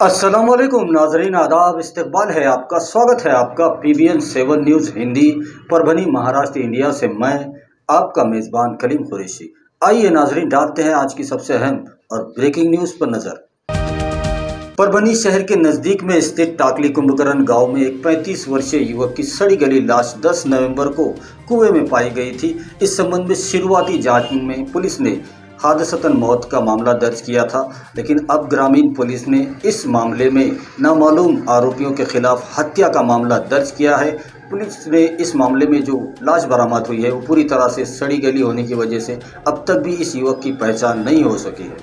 अस्सलामुअलैकुम नाजरीन, आदाब, इस्तकबाल है आपका, स्वागत है आपका PBN 7 news Hindi Parbhani Maharashtra India से। मैं आपका मेज़बान कलीम कुरैशी। आइए नाजरीन, डालते हैं आज की सबसे अहम और ब्रेकिंग न्यूज़ पर नज़र। परभनी शहर के नज़दीक में स्थित टाकली कुंभकरण गांव में एक 35 वर्षीय युवक की सड़ी गली लाश 10 नवंबर को कुएं में पाई गई थी। इस संबंध में शुरुआती जांच में पुलिस ने हादसतन मौत का मामला दर्ज किया था, लेकिन अब ग्रामीण पुलिस ने इस मामले में नामालूम आरोपियों के खिलाफ हत्या का मामला दर्ज किया है। पुलिस ने इस मामले में जो लाश बरामद हुई है वो पूरी तरह से सड़ी गली होने की वजह से अब तक भी इस युवक की पहचान नहीं हो सकी है।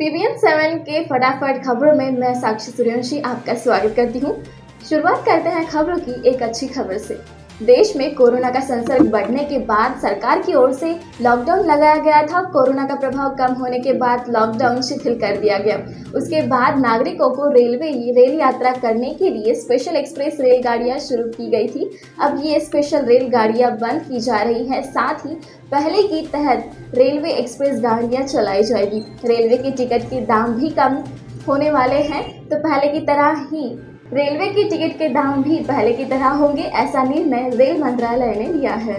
PBN 7 के फटाफट खबरों में मैं साक्षी सूर्यवंशी आपका स्वागत करती हूँ। शुरुआत करते हैं खबरों की एक अच्छी खबर से। देश में कोरोना का संसर्ग बढ़ने के बाद सरकार की ओर से लॉकडाउन लगाया गया था। कोरोना का प्रभाव कम होने के बाद लॉकडाउन शिथिल कर दिया गया। उसके बाद नागरिकों को रेल यात्रा करने के लिए स्पेशल एक्सप्रेस रेलगाड़ियां शुरू की गई थी। अब ये स्पेशल रेलगाड़ियां बंद की जा रही हैं। साथ ही पहले की तहत रेलवे एक्सप्रेस गाड़ियां चलाई जाएगी। रेलवे के टिकट के दाम भी कम होने वाले हैं, तो पहले की तरह ही रेलवे की टिकट के दाम भी पहले की तरह होंगे। ऐसा निर्णय रेल मंत्रालय ने लिया है।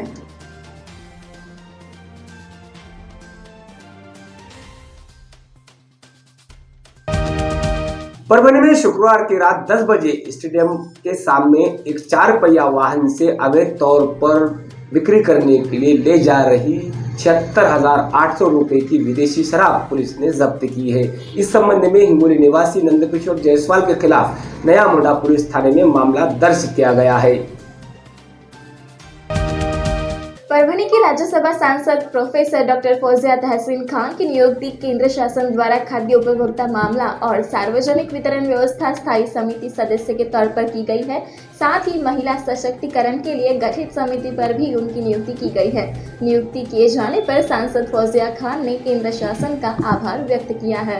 परभनी में शुक्रवार की रात 10 बजे स्टेडियम के सामने एक 4 पहिया वाहन से अवैध तौर पर बिक्री करने के लिए ले जा रही 76,800 रुपए की विदेशी शराब पुलिस ने जब्त की है। इस संबंध में हिंगोली निवासी नंदकिशोर जायसवाल के खिलाफ नया मुंडा पुलिस थाने में मामला दर्ज किया गया है। परभनी की राज्यसभा सांसद प्रोफेसर डॉक्टर फौजिया तहसीन खान की नियुक्ति केंद्र शासन द्वारा खाद्य उपभोक्ता मामला और सार्वजनिक वितरण व्यवस्था स्थायी समिति सदस्य के तौर पर की गई है। साथ ही महिला सशक्तिकरण के लिए गठित समिति पर भी उनकी नियुक्ति की गई है। नियुक्ति किए जाने पर सांसद फौजिया खान ने केंद्र शासन का आभार व्यक्त किया है।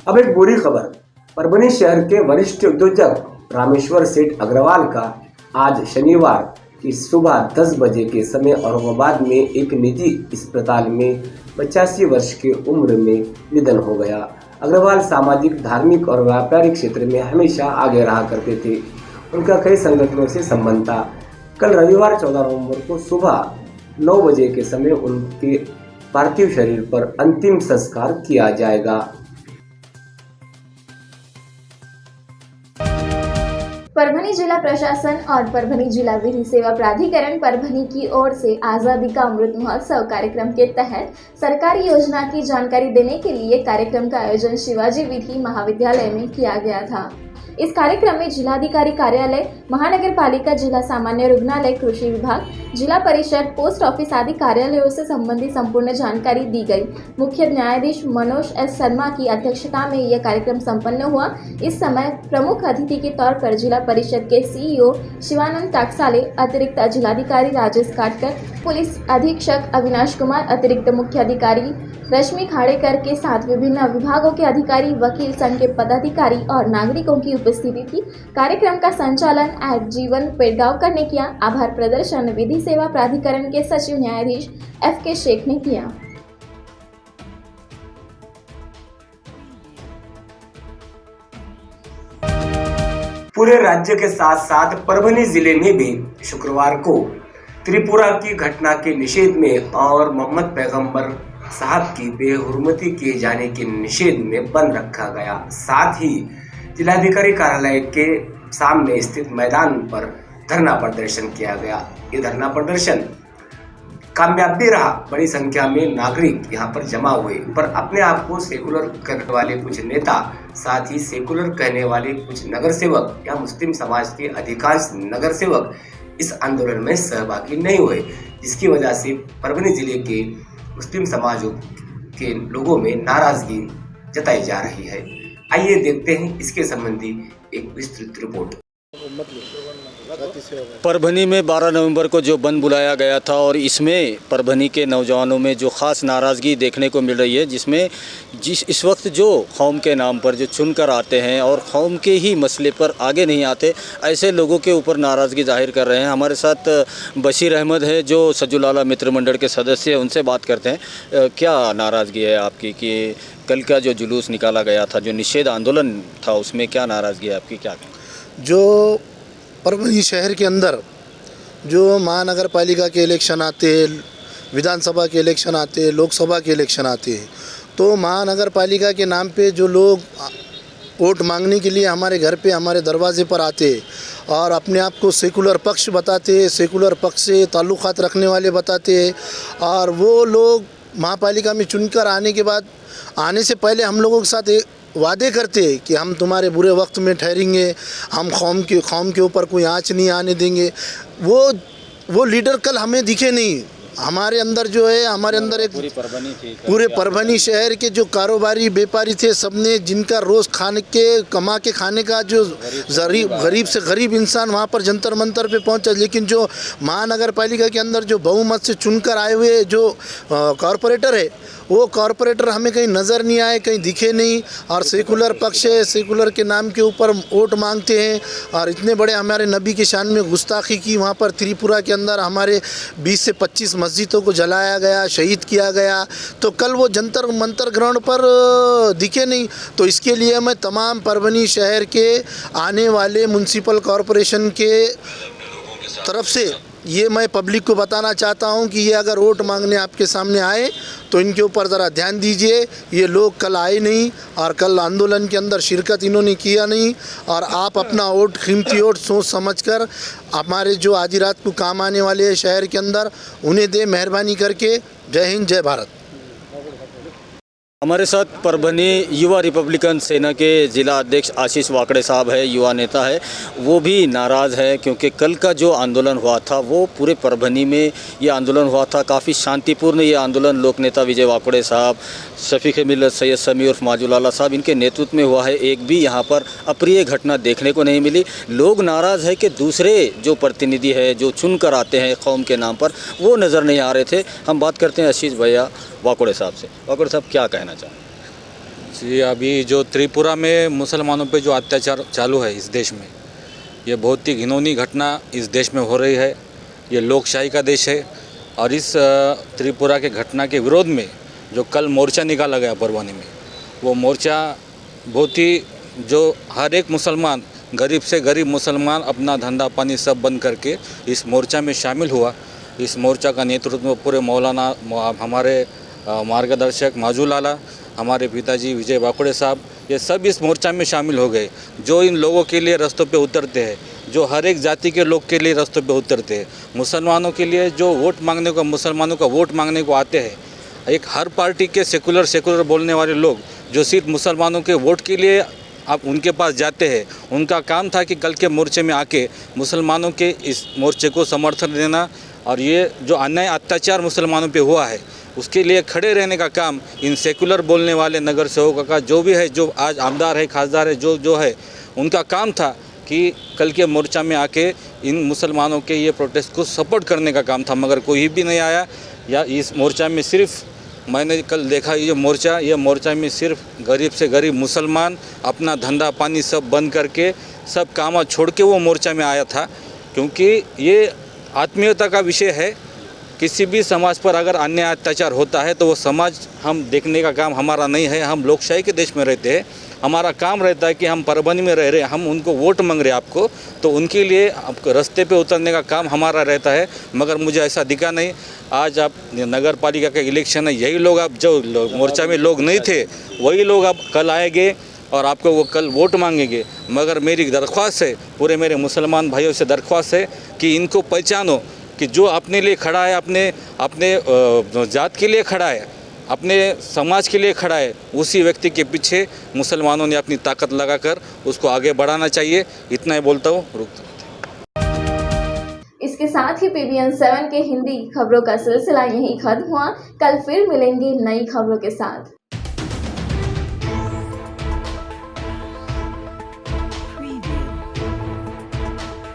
अब एक बुरी खबर। परभनी शहर के वरिष्ठ उद्योजक रामेश्वर सेठ अग्रवाल का आज शनिवार की सुबह 10 बजे के समय औरंगाबाद में एक निजी अस्पताल में 85 वर्ष की उम्र में निधन हो गया। अग्रवाल सामाजिक, धार्मिक और व्यापारिक क्षेत्र में हमेशा आगे रहा करते थे। उनका कई संगठनों से संबंध था। कल रविवार 14 नवंबर को सुबह 9 बजे के समय उनके पार्थिव शरीर पर अंतिम संस्कार किया जाएगा। परभनी जिला प्रशासन और परभनी जिला विधि सेवा प्राधिकरण परभनी की ओर से आज़ादी का अमृत महोत्सव कार्यक्रम के तहत सरकारी योजना की जानकारी देने के लिए कार्यक्रम का आयोजन शिवाजी विधि महाविद्यालय में किया गया था। इस कार्यक्रम में जिलाधिकारी कार्यालय, महानगर पालिका, जिला सामान्य रुग्णालय, कृषि विभाग, जिला परिषद, पोस्ट ऑफिस आदि कार्यालयों से संबंधित संपूर्ण जानकारी दी गई। मुख्य न्यायाधीश मनोज एस शर्मा की अध्यक्षता में यह कार्यक्रम संपन्न हुआ। इस समय प्रमुख अतिथि के तौर पर जिला परिषद के CEO शिवानंद टाकसाले, अतिरिक्त जिलाधिकारी राजेश काटकर, पुलिस अधीक्षक अविनाश कुमार, अतिरिक्त मुख्य अधिकारी रश्मि खाड़ेकर के साथ विभिन्न विभागों के अधिकारी, वकील संघ के पदाधिकारी और नागरिकों की उपस्थिति थी। कार्यक्रम का संचालन जीवन पेड़गांवकर ने किया। आभार प्रदर्शन विधि सेवा प्राधिकरण के सचिव न्यायाधीश FK शेख ने किया। पूरे राज्य के साथ साथ परभनी जिले में भी शुक्रवार को त्रिपुरा की घटना के निषेध में और मोहम्मद पैगंबर साहब की बेहुरमती किए जाने के निषेध में बंद रखा गया। साथ ही जिलाधिकारी कार्यालय के सामने स्थित मैदान पर धरना प्रदर्शन किया गया। ये धरना प्रदर्शन कामयाब भी रहा। बड़ी संख्या में नागरिक यहाँ पर जमा हुए, पर अपने आप को सेकुलर करने वाले कुछ नेता, साथ ही सेकुलर कहने वाले कुछ नगर सेवक या मुस्लिम समाज के अधिकांश नगर सेवक इस आंदोलन में सहभागी नहीं हुए, जिसकी वजह से परभनी जिले के मुस्लिम समाज के लोगों में नाराजगी जताई जा रही है। आइए देखते हैं इसके संबंधी एक विस्तृत रिपोर्ट। परभनी में 12 नवंबर को जो बंद बुलाया गया था और इसमें परभनी के नौजवानों में जो ख़ास नाराज़गी देखने को मिल रही है, जिसमें इस वक्त जो कौम के नाम पर जो चुनकर आते हैं और कौम के ही मसले पर आगे नहीं आते, ऐसे लोगों के ऊपर नाराज़गी जाहिर कर रहे हैं। हमारे साथ बशीर अहमद है जो सजुलाला मित्र मंडल के सदस्य हैं, उनसे बात करते हैं। क्या नाराज़गी है आपकी कि कल का जो जुलूस निकाला गया था, जो निषेध आंदोलन था, उसमें क्या नाराज़गी है आपकी? क्या जो परभनी शहर के अंदर जो महानगर पालिका के इलेक्शन आते हैं, विधानसभा के इलेक्शन आते हैं, लोकसभा के इलेक्शन आते हैं, तो महानगर पालिका के नाम पे जो लोग वोट मांगने के लिए हमारे घर पे, हमारे दरवाजे पर आते हैं और अपने आप को सेकुलर पक्ष बताते हैं, सेकुलर पक्ष से ताल्लुक़ात रखने वाले बताते हैं, और वो लोग महापालिका में चुनकर आने के बाद, आने से पहले हम लोगों के साथ वादे करते हैं कि हम तुम्हारे बुरे वक्त में ठहरेंगे, हम कौम के ऊपर कोई आँच नहीं आने देंगे। वो लीडर कल हमें दिखे नहीं। हमारे अंदर जो है, हमारे अंदर एक पूरे परभनी शहर के जो कारोबारी व्यापारी थे, सबने, जिनका रोज़ कमा के खाने का जो गरीब से गरीब इंसान वहाँ पर जंतर मंतर पे पहुँचा, लेकिन जो महानगर पालिका के अंदर जो बहुमत से चुनकर आए हुए जो कॉरपोरेटर है, वो कॉरपोरेटर हमें कहीं नज़र नहीं आए, कहीं दिखे नहीं, और सेकुलर पक्ष है, सेकुलर के नाम के ऊपर वोट मांगते हैं और इतने बड़े हमारे नबी की शान में गुस्ताखी की। वहाँ पर त्रिपुरा के अंदर हमारे 20 से 25 मस्जिदों को जलाया गया, शहीद किया गया, तो कल वो जंतर मंतर ग्राउंड पर दिखे नहीं। तो इसके लिए मैं तमाम परभनी शहर के आने वाले म्युनिसिपल कॉरपोरेशन के तरफ से ये मैं पब्लिक को बताना चाहता हूँ कि ये अगर वोट मांगने आपके सामने आए तो इनके ऊपर ज़रा ध्यान दीजिए। ये लोग कल आए नहीं और कल आंदोलन के अंदर शिरकत इन्होंने किया नहीं, और आप अपना वोट, कीमती वोट, सोच समझकर हमारे जो आधी रात को काम आने वाले हैं शहर के अंदर, उन्हें दे, मेहरबानी करके। जय हिंद, जय भारत। हमारे साथ परभनी युवा रिपब्लिकन सेना के ज़िला अध्यक्ष आशीष वाकड़े साहब है, युवा नेता है। वो भी नाराज़ है क्योंकि कल का जो आंदोलन हुआ था वो पूरे परभनी में ये आंदोलन हुआ था, काफ़ी शांतिपूर्ण ये आंदोलन लोक नेता विजय वाकड़े साहब, शफीक मिल्लत सैयद समी उर्फ माजुलाला साहब, इनके नेतृत्व में हुआ है। एक भी यहाँ पर अप्रिय घटना देखने को नहीं मिली। लोग नाराज़ है कि दूसरे जो प्रतिनिधि है, जो चुन कर आते हैं कौम के नाम पर, वो नज़र नहीं आ रहे थे। हम बात करते हैं आशीष भैया वाकड़े साहब से। वाकड़े साहब, क्या कहना चाहें? जी, अभी जो त्रिपुरा में मुसलमानों पे जो अत्याचार चालू है इस देश में, ये बहुत ही घिनौनी घटना इस देश में हो रही है। ये लोकशाही का देश है और इस त्रिपुरा के घटना के विरोध में जो कल मोर्चा निकाला गया परभनी में, वो मोर्चा बहुत ही, जो हर एक मुसलमान, गरीब से गरीब मुसलमान अपना धंधा पानी सब बंद करके इस मोर्चा में शामिल हुआ। इस मोर्चा का नेतृत्व पूरे मौलाना, हमारे मार्गदर्शक माजुलाला, हमारे पिताजी विजय वाकड़े साहब, ये सब इस मोर्चा में शामिल हो गए। जो इन लोगों के लिए रास्तों पे उतरते हैं, जो हर एक जाति के लोग के लिए रास्तों पे उतरते हैं, मुसलमानों के लिए जो वोट मांगने को, मुसलमानों का वोट मांगने को आते हैं। एक हर पार्टी के सेकुलर बोलने वाले लोग जो सिर्फ मुसलमानों के वोट के लिए आप उनके पास जाते हैं, उनका काम था कि कल के मोर्चे में आके मुसलमानों के इस मोर्चे को समर्थन देना, और ये जो अन्याय अत्याचार मुसलमानों पे हुआ है उसके लिए खड़े रहने का काम इन सेकुलर बोलने वाले नगर सेवकों का, जो भी है, जो आज आमदार है, खासदार है, जो है, उनका काम था कि कल के मोर्चा में आके इन मुसलमानों के ये प्रोटेस्ट को सपोर्ट करने का काम था। मगर कोई भी नहीं आया। या इस मोर्चा में सिर्फ, मैंने कल देखा, ये मोर्चा में सिर्फ गरीब से गरीब मुसलमान अपना धंधा पानी सब बंद करके, सब काम छोड़ के वो मोर्चा में आया था। क्योंकि ये आत्मीयता का विषय है। किसी भी समाज पर अगर अन्याय अत्याचार होता है तो वो समाज हम देखने का काम हमारा नहीं है। हम लोकशाही के देश में रहते हैं। हमारा काम रहता है कि हम परभनी में रह रहे हैं, हम उनको वोट मांग रहे हैं आपको, तो उनके लिए आपको रास्ते पे उतरने का काम हमारा रहता है। मगर मुझे ऐसा दिखा नहीं। आज आप नगर पालिका का इलेक्शन है, यही लोग, आप जो मोर्चा में लोग नहीं थे वही लोग अब कल आएंगे और आपको वो कल वोट मांगेंगे। मगर मेरी दरख्वास्त है, पूरे मेरे मुसलमान भाइयों से दरख्वास्त है कि इनको पहचानो कि जो अपने लिए खड़ा है, अपने जात के लिए खड़ा है, अपने समाज के लिए खड़ा है, उसी व्यक्ति के पीछे मुसलमानों ने अपनी ताकत लगाकर उसको आगे बढ़ाना चाहिए। इतना ही बोलता हूँ, रुकता हूँ। इसके साथ ही PBN 7 के हिंदी खबरों का सिलसिला यहीं खत्म हुआ। कल फिर मिलेंगे नई खबरों के साथ।